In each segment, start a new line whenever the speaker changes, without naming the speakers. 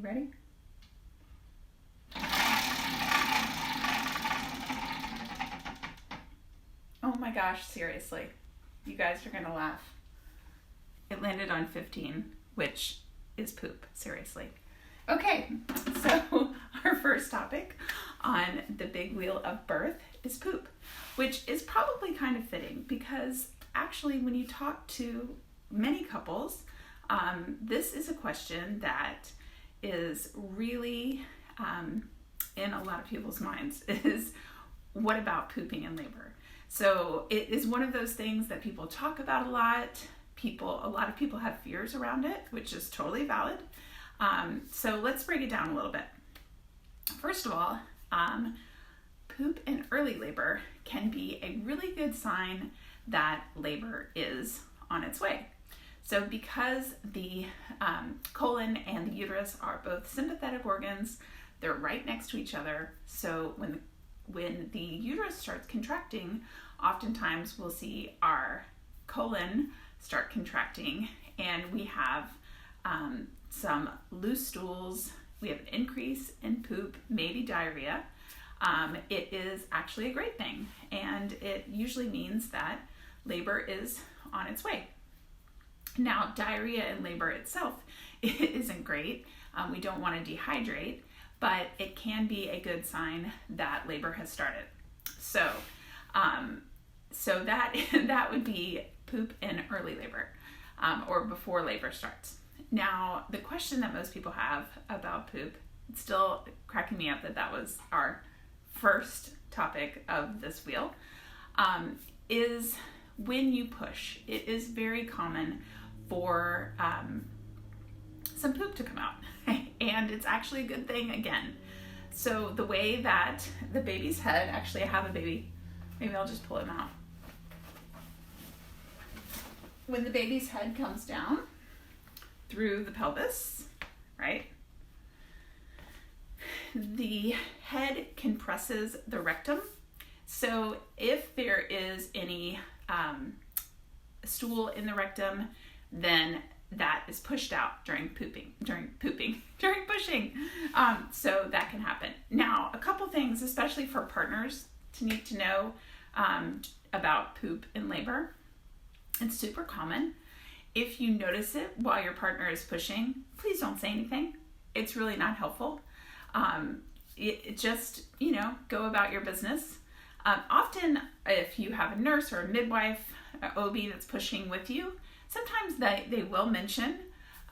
You ready? Oh my gosh, seriously. You guys are gonna laugh. It landed on 15, which is poop, seriously. Okay, so our first topic on the big wheel of birth is poop, which is probably kind of fitting because actually when you talk to many couples, this is a question that is really in a lot of people's minds is, what about pooping in labor? So it is one of those things that people talk about a lot. A lot of people have fears around it, which is totally valid. So let's break it down a little bit. First of all, poop in early labor can be a really good sign that labor is on its way. So because the colon and the uterus are both sympathetic organs, they're right next to each other. So when the uterus starts contracting, oftentimes we'll see our colon start contracting and we have some loose stools, we have an increase in poop, maybe diarrhea. It is actually a great thing, and it usually means that labor is on its way. Now, diarrhea in labor itself isn't great. We don't want to dehydrate, but it can be a good sign that labor has started. So that would be poop in early labor or before labor starts. Now, the question that most people have about poop, it's still cracking me up that was our first topic of this wheel, is when you push. It is very common for some poop to come out, and it's actually a good thing again. So the way that the baby's head, actually I have a baby, maybe I'll just pull him out. When the baby's head comes down through the pelvis, right, the head compresses the rectum. So if there is any stool in the rectum, then that is pushed out during pushing. So that can happen. Now, a couple things, especially for partners, to need to know about poop in labor. It's super common. If you notice it while your partner is pushing, please don't say anything. It's really not helpful. It just, go about your business. Often, if you have a nurse or a midwife, an OB that's pushing with you, sometimes they will mention,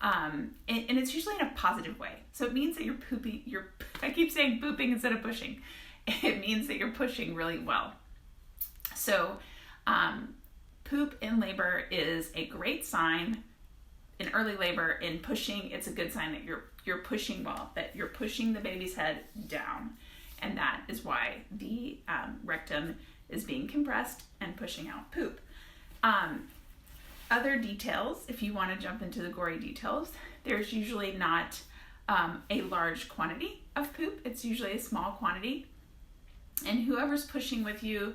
and it's usually in a positive way. So it means that you're pooping, I keep saying pooping instead of pushing. It means that you're pushing really well. So poop in labor is a great sign. In early labor, in pushing, it's a good sign that you're pushing well, that you're pushing the baby's head down. And that is why the rectum is being compressed and pushing out poop. Other details, if you want to jump into the gory details, there's usually not a large quantity of poop. It's usually a small quantity. And whoever's pushing with you,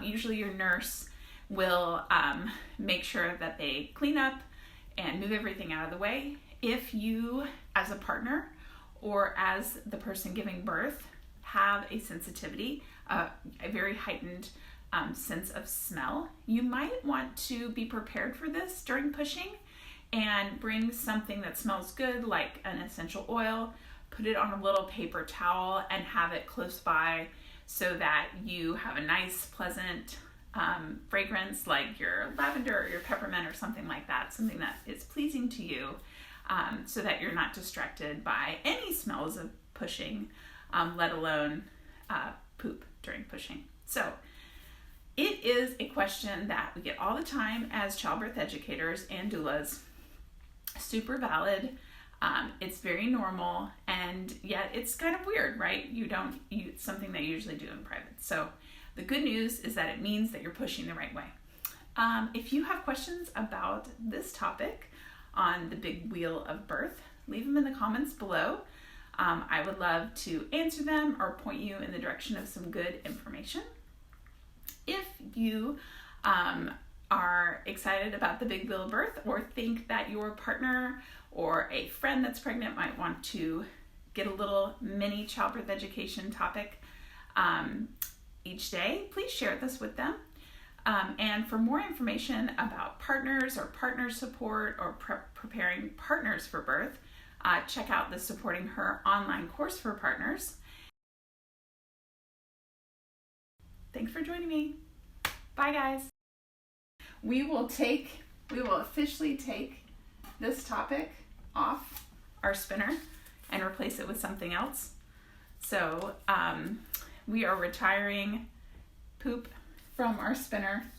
usually your nurse, will make sure that they clean up and move everything out of the way. If you, as a partner or as the person giving birth, have a sensitivity, a very heightened sense of smell, you might want to be prepared for this during pushing and bring something that smells good, like an essential oil, put it on a little paper towel and have it close by so that you have a nice, pleasant fragrance like your lavender or your peppermint or something like that, something that is pleasing to you, so that you're not distracted by any smells of pushing, let alone poop during pushing. So it is a question that we get all the time as childbirth educators and doulas. Super valid. It's very normal, and yet it's kind of weird, right? It's something that you usually do in private. So the good news is that it means that you're pushing the right way. If you have questions about this topic on the big wheel of birth, leave them in the comments below. I would love to answer them or point you in the direction of some good information. If you are excited about the big wheel of birth or think that your partner or a friend that's pregnant might want to get a little mini childbirth education topic each day, please share this with them. And for more information about partners or partner support or preparing partners for birth, check out the Supporting Her online course for partners. Thanks for joining me. Bye, guys. We will officially take this topic off our spinner and replace it with something else. So we are retiring poop from our spinner